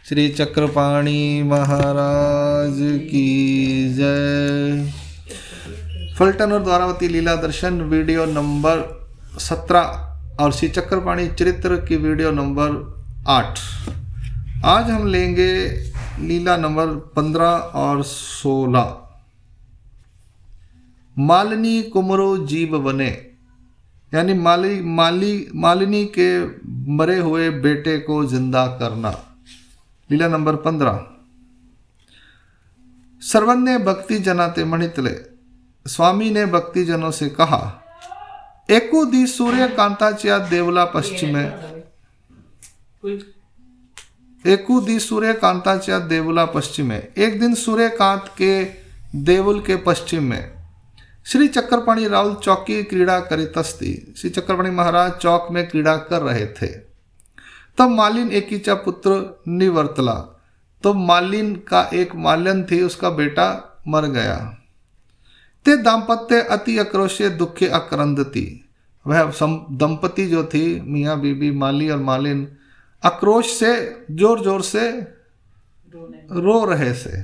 श्री चक्रपाणी महाराज की जय। फलटन और द्वारावती लीला दर्शन वीडियो नंबर 17 और श्री चक्रपाणी चरित्र की वीडियो नंबर 8। आज हम लेंगे लीला नंबर 15 और 16। मालिनी कुमरो जीव बने, यानी मालिनी के मरे हुए बेटे को जिंदा करना। लीला नंबर 15। सर्वन्य भक्ति जनाते मणितले, स्वामी ने भक्ति जनों से कहा, एको दी सूर्य कांताच्या देवला पश्चिमे, एकू दी सूर्य कांताच्या देवला पश्चिमे, एक दिन सूर्यकांत के देवल के पश्चिम में श्री चक्रपाणी राउल चौकी क्रीड़ा करितस्ती, श्री चक्रपाणी महाराज चौक में क्रीड़ा कर रहे थे। तब मालिन एकीचा पुत्र निवर्तला, तो मालिन का एक माल्यन थी, उसका बेटा मर गया। ते दाम्पत्य अति आक्रोशे दुखे अक्रंदती, वह दंपति जो थी मियाँ बीबी माली और मालिन आक्रोश से जोर जोर से रो रहे थे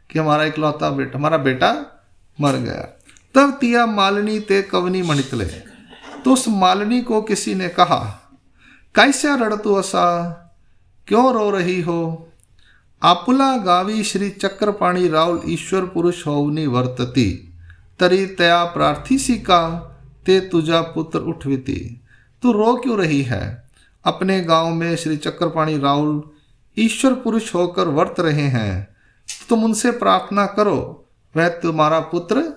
कि हमारा इकलौता बेटा, हमारा बेटा मर गया। तब तिया मालिनी ते कवनी मणितले, तो उस मालिनी को किसी ने कहा, कैसा रड़तु असा, क्यों रो रही हो? आपुला गावी श्री चक्रपाणी राउल ईश्वर पुरुष होवनी वर्तती, तरी तया प्रार्थीसी का ते तुझा पुत्र उठविती। तू रो क्यों रही है? अपने गांव में श्री चक्रपाणी राउल ईश्वर पुरुष होकर वर्त रहे हैं, तुम उनसे प्रार्थना करो, वह तुम्हारा पुत्र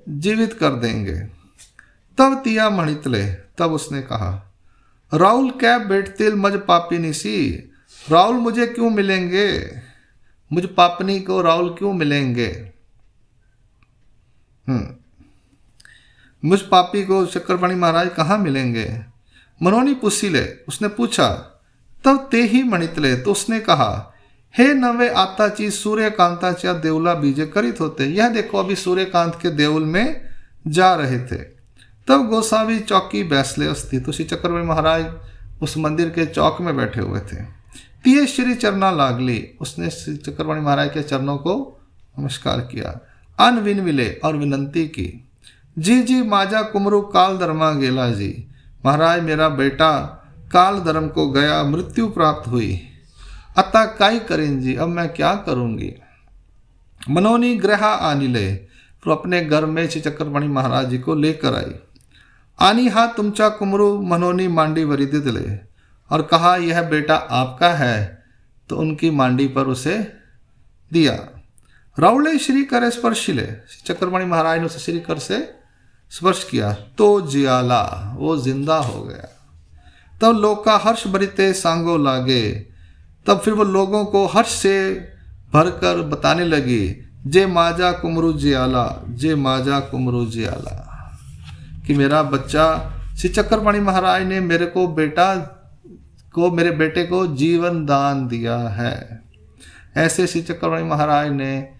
जीवित कर देंगे। तब तिया मणितले, तब उसने कहा, राउल क्या बेटतिल मज पापिनी सी, राउल मुझे क्यों मिलेंगे, मुझ पापनी को राउल क्यों मिलेंगे? मुझ पापी को चक्रपाणी महाराज कहाँ मिलेंगे? मनोनी पुसीले, उसने पूछा। तब ते ही मणितले, तो उसने कहा, हे नवे आताची सूर्यकांताच्या देवला बीजे करित होते, यह देखो अभी सूर्यकांत के देवल में जा रहे थे। तब गोसावी चौकी बैसले अस्ति, तो श्री चक्रपाणी महाराज उस मंदिर के चौक में बैठे हुए थे। तिये श्री चरना लागली, उसने श्री चक्रपाणी महाराज के चरणों को नमस्कार किया। अन विन विले, और विनंती की, जी जी माजा कुमरु काल धर्मा गेला जी, महाराज मेरा बेटा काल धर्म को गया, मृत्यु प्राप्त हुई। अतः काई करें जी, अब मैं क्या करूंगी? मनोनी ग्रह आनिले, तो अपने घर में श्री चक्रपाणी महाराज जी को लेकर आई। आनी हा तुमचा कुमरु मनोनी मांडी वरी दिले, और कहा यह बेटा आपका है, तो उनकी मांडी पर उसे दिया। राउले श्री करे स्पर्शिले, श्री चक्रपाणी महाराज ने उसे श्री कर से स्पर्श किया, तो जियाला, वो जिंदा हो गया। तब लोग का हर्ष भरिते सांगो लागे, तब फिर वो लोगों को हर्ष से भरकर बताने लगी, जे माजा कुमरु जियाला, जे माजा कुमरु जियाला, कि मेरा बच्चा श्री चक्रपाणी महाराज ने मेरे बेटे को जीवन दान दिया है। ऐसे श्री चक्रपाणी महाराज ने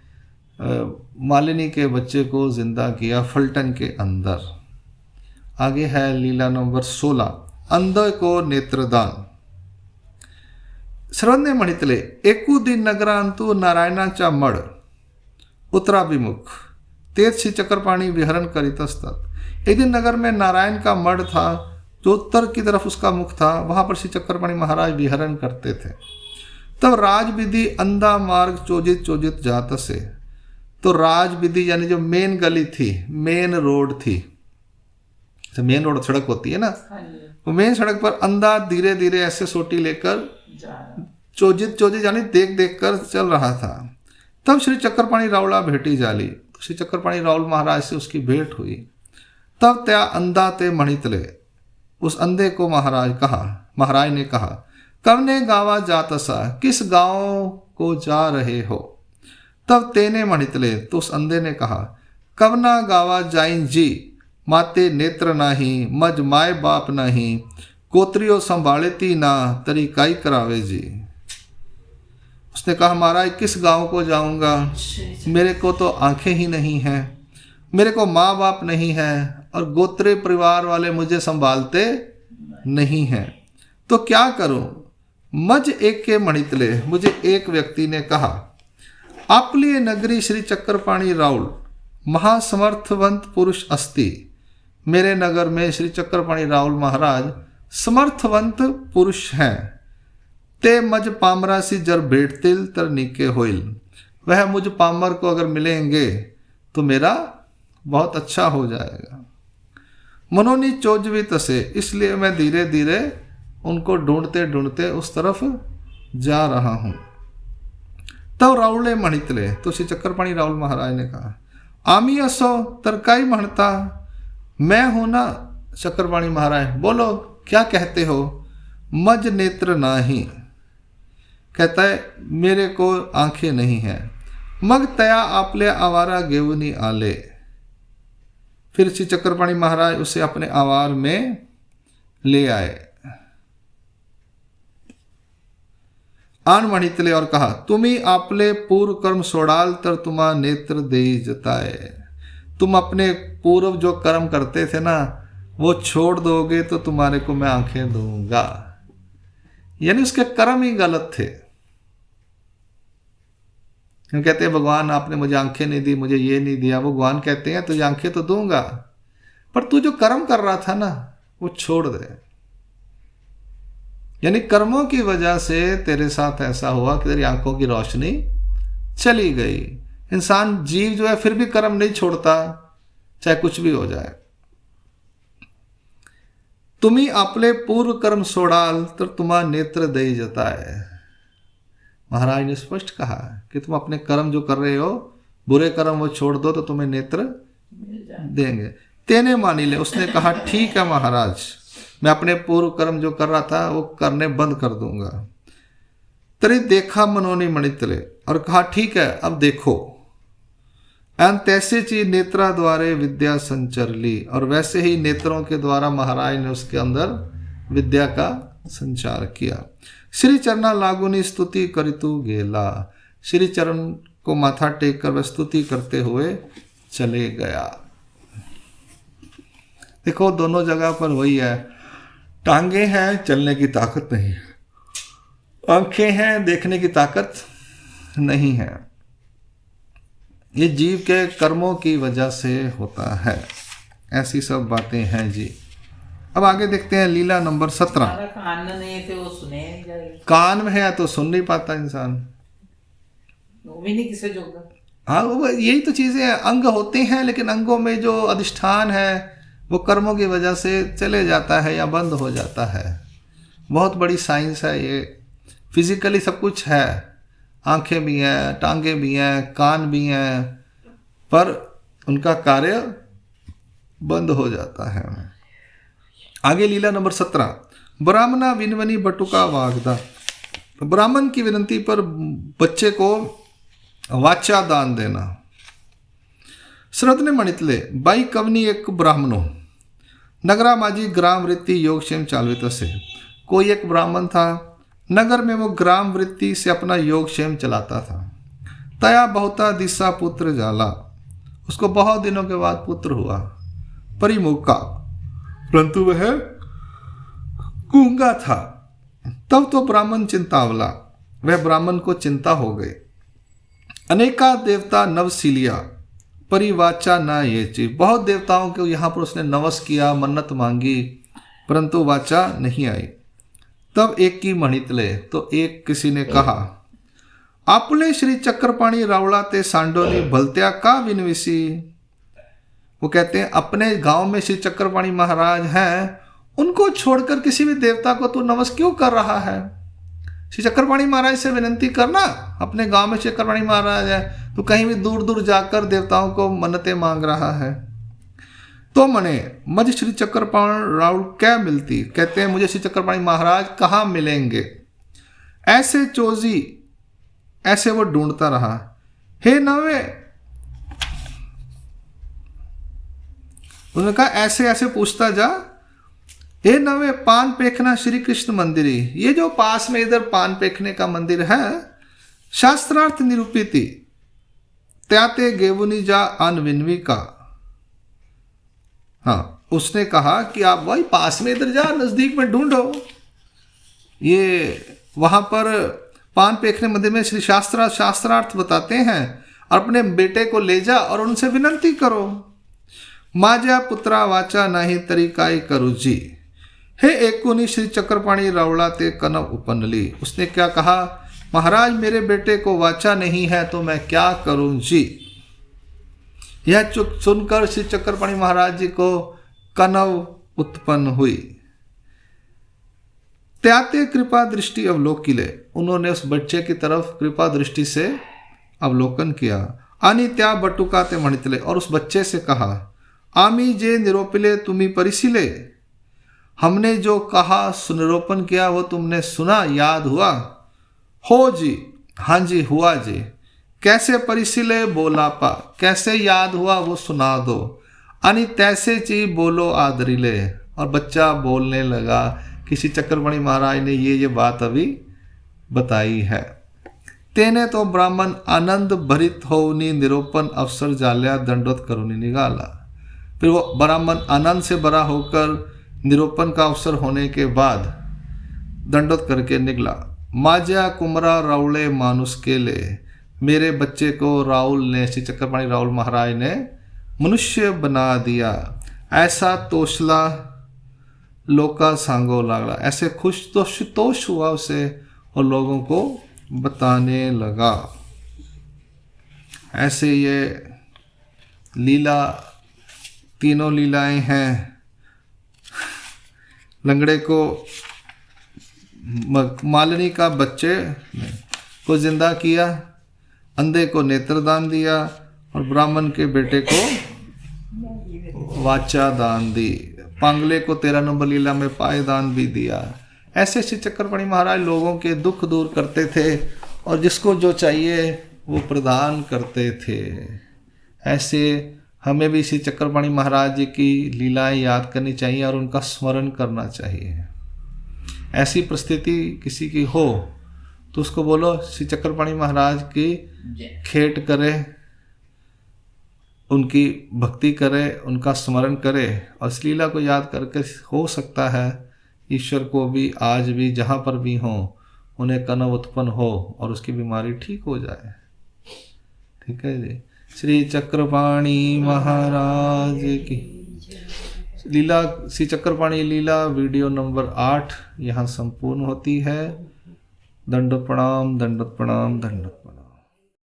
मालिनी के बच्चे को जिंदा किया फलटन के अंदर। आगे है लीला नंबर 16, अंध को नेत्रदान। सर्वन्य मणितले, एकू दिन नगरांतु नारायणाचा मड उत्तराभिमुख, तेज श्री चक्रपाणी विहरण करित असतात। एक दिन नगर में नारायण का मड था, जो उत्तर की तरफ उसका मुख था, वहां पर श्री चक्रपाणी महाराज विहरण करते थे। तब राजविधि अंधा मार्ग चोजित चोजित जात से, तो राजविधि यानी जो मेन गली थी, मेन रोड थी, तो मेन रोड सड़क होती है ना, वो मेन सड़क पर अंधा धीरे धीरे ऐसे सोटी लेकर चोजित यानी देख देख कर चल रहा था। तब श्री चक्रपाणी रावला भेटी जाली, श्री चक्रपाणी राउल महाराज से उसकी भेंट हुई। तब त्या अंधा ते मणितले, उस अंधे को महाराज ने कहा, कवने गावा जातसा, किस गांव को जा रहे हो? तब तेने मणितले, तो उस अंधे ने कहा, कवना गावा जाइन जी, माते नेत्र नाही, मज माय बाप नहीं, कोत्रियो संभालेती ना, तरी काई करावे जी। उसने कहा, महाराज किस गांव को जाऊंगा, मेरे को तो आंखें ही नहीं हैं, मेरे को माँ बाप नहीं है, और गोत्रे परिवार वाले मुझे संभालते नहीं हैं, तो क्या करूं? मज एक के मणितले, मुझे एक व्यक्ति ने कहा, आपली नगरी श्री चक्रपाणी राउल महासमर्थवंत पुरुष अस्ति। मेरे नगर में श्री चक्रपाणी राउल महाराज समर्थवंत पुरुष हैं। ते मज पामरासी जर भेटतील तर नीके होइल। वह मुझ पामर को अगर मिलेंगे तो मेरा बहुत अच्छा हो जाएगा। मनोनी चोजवी तसे, इसलिए मैं धीरे धीरे उनको ढूंढते ढूंढते उस तरफ जा रहा हूँ। तब राउले मणितले, तो श्री चक्रपाणी राउल महाराज ने कहा, आमी असो तरकाई म्हणता, मैं हूं ना। चक्रपाणी महाराज, बोलो क्या कहते हो। मज नेत्र नाही, कहता है मेरे को आंखें नहीं हैं। मग तया आपले आवारा गेवनी आले, फिर श्री चक्रपाणी महाराज उसे अपने आवार में ले आए। आन मणितले और कहा, तुम्ही आपले पूर्व कर्म सोडाल तर तुम्हा नेत्र दे जताए। तुम अपने पूर्व जो कर्म करते थे ना वो छोड़ दोगे तो तुम्हारे को मैं आंखें दूंगा। यानी उसके कर्म ही गलत थे। हम कहते हैं भगवान आपने मुझे आंखें नहीं दी, मुझे ये नहीं दिया। वो भगवान कहते हैं तुझे आंखें तो दूंगा, पर तू जो कर्म कर रहा था ना वो छोड़ दे। यानी कर्मों की वजह से तेरे साथ ऐसा हुआ कि तेरी आंखों की रोशनी चली गई। इंसान जीव जो है फिर भी कर्म नहीं छोड़ता, चाहे कुछ भी हो जाए। तुम्ही आपले पूर्व कर्म सोडाल तर तुम्हा नेत्र दे जाता है। महाराज ने स्पष्ट कहा कि तुम अपने कर्म जो कर रहे हो, बुरे कर्म वो छोड़ दो तो तुम्हें नेत्र देंगे। तेने मानी ले, उसने कहा ठीक है महाराज, मैं अपने पूर्व कर्म जो कर रहा था वो करने बंद कर दूंगा। तरी देखा मनोनी मणितले, और कहा ठीक है अब देखो। एन तैसे ची नेत्रा द्वारे विद्या संचर ली, और वैसे ही नेत्रों के द्वारा महाराज ने उसके अंदर विद्या का संचार किया। श्री चरणा लागुनी स्तुति करितु गेला, श्री चरण को माथा टेक कर वह स्तुति करते हुए चले गया। देखो दोनों जगह पर वही है, टांगे हैं चलने की ताकत नहीं है, आंखें हैं देखने की ताकत नहीं है। ये जीव के कर्मों की वजह से होता है। ऐसी सब बातें हैं जी। अब आगे देखते हैं लीला नंबर 17। कान नहीं थे वो सुने नहीं जाएगा, कान में है तो सुन नहीं पाता इंसान, वो भी नहीं किसे जोगा। हाँ वो यही तो चीजें हैं। अंग होते हैं लेकिन अंगों में जो अधिष्ठान है वो कर्मों की वजह से चले जाता है या बंद हो जाता है। बहुत बड़ी साइंस है ये। फिजिकली सब कुछ है, आंखें भी हैं, टांगे भी हैं, कान भी हैं, पर उनका कार्य बंद हो जाता है। आगे लीला नंबर 17। ब्राह्मणा विनवनी बटुका वागदा, ब्राह्मण की विनती पर बच्चे को वाचा दान देना। श्रद्ध ने मणितले, बाई कवनी एक ब्राह्मणों नगरा माजी ग्राम वृत्ति योगक्षेम चालवित से। कोई एक ब्राह्मण था, नगर में वो ग्राम वृत्ति से अपना योगक्षेम चलाता था। तया बहुता दिशा पुत्र जाला, उसको बहुत दिनों के बाद पुत्र हुआ। परिमुखा, परंतु वह गूंगा था। तब तो ब्राह्मण चिंतावला, वह ब्राह्मण को चिंता हो गई। अनेका देवता नवसीलिया परिवाचा न ये चीज, बहुत देवताओं को यहाँ पर उसने नवस किया, मन्नत मांगी, परंतु वाचा नहीं आई। तब एक की मणितले, तो एक किसी ने कहा, आपले श्री चक्रपाणी रावला ते सांडोली भलत्या का विनविसी। वो कहते हैं अपने गांव में श्री चक्रपाणी महाराज हैं, उनको छोड़कर किसी भी देवता को तू नमस क्यों कर रहा है। श्री चक्रपाणी महाराज से विनती करना, अपने गांव में श्री चक्रपाणी महाराज है, तो कहीं भी दूर दूर जाकर देवताओं को मन्नतें मांग रहा है। तो मने मज श्री चक्रपाणी राउल क्या मिलती, कहते हैं मुझे श्री चक्रपाणी महाराज कहाँ मिलेंगे। ऐसे चोजी, ऐसे वो ढूंढता रहा। हे नवे, उन्होंने कहा ऐसे ऐसे पूछता जा। हे नवे पान पेखना श्री कृष्ण मंदिरी, ये जो पास में इधर पान पेखने का मंदिर है, शास्त्रार्थ निरूपिति त्याते गेवुनी जा अनविनवी का। हाँ, उसने कहा कि आप वही पास में इधर जा, नजदीक में ढूंढो। ये वहां पर पान पेखने मंदिर में श्री शास्त्रार्थ बताते हैं, अपने बेटे को ले जा और उनसे विनंती करो। माझ्या पुत्रा वाचा नाही तरी काय करू जी, हे एकुनी श्री चक्रपाणी रावला ते कनव उपनली। उसने क्या कहा, महाराज मेरे बेटे को वाचा नहीं है तो मैं क्या करूं जी। यह चुप सुनकर श्री चक्रपाणी महाराज जी को कनव उत्पन्न हुई। त्याते कृपा दृष्टि अवलोकिले, उन्होंने उस बच्चे की तरफ कृपा दृष्टि से अवलोकन किया। आणि त्या बटुका ते म्हणितले, और उस बच्चे से कहा, आमी जे निरोपिले तुम्ही परिसिले, हमने जो कहा सुनिरोपण किया वो तुमने सुना, याद हुआ। हो जी, हाँ जी हुआ जी। कैसे परिसिले बोला पा, कैसे याद हुआ वो सुना दो। आणि तैसे ची बोलो आदरिले, और बच्चा बोलने लगा किसी चक्रपाणी महाराज ने ये बात अभी बताई है। तेने तो ब्राह्मण आनंद भरित होनी निरूपण अवसर जाल्या दंडोत करुणी निगाला। फिर वो ब्राह्मण आनंद से भरा होकर निरूपण का अवसर होने के बाद दंडोत करके निकला। माझ्या कुमरा रावले मानुस के ले, मेरे बच्चे को राहुल ने, श्री चक्रपाणी राहुल महाराज ने मनुष्य बना दिया। ऐसा तोषला लोका सांगो लागला, ऐसे खुश तोष हुआ उसे और लोगों को बताने लगा। ऐसे ये लीला, तीनों लीलाएं हैं। लंगड़े को, मालिनी का बच्चे को जिंदा किया, अंधे को नेत्रदान दिया और ब्राह्मण के बेटे को वाचा दान दी। पांगले को 13 नंबर लीला में पायदान भी दिया। ऐसे श्री चक्रपाणी महाराज लोगों के दुख दूर करते थे और जिसको जो चाहिए वो प्रदान करते थे। ऐसे हमें भी श्री चक्रपाणी महाराज जी की लीलाएं याद करनी चाहिए और उनका स्मरण करना चाहिए। ऐसी परिस्थिति किसी की हो तो उसको बोलो श्री चक्रपाणी महाराज की खेट करे, उनकी भक्ति करे, उनका स्मरण करे और इस लीला को याद करके हो सकता है ईश्वर को भी आज भी जहाँ पर भी हो उन्हें कनव उत्पन्न हो और उसकी बीमारी ठीक हो जाए। ठीक है जी। श्री चक्रपाणी महाराज की लीला, श्री चक्रपाणी लीला वीडियो नंबर 8 यहाँ संपूर्ण होती है। दंड प्रणाम, दंड प्रणाम, दंड प्रणाम।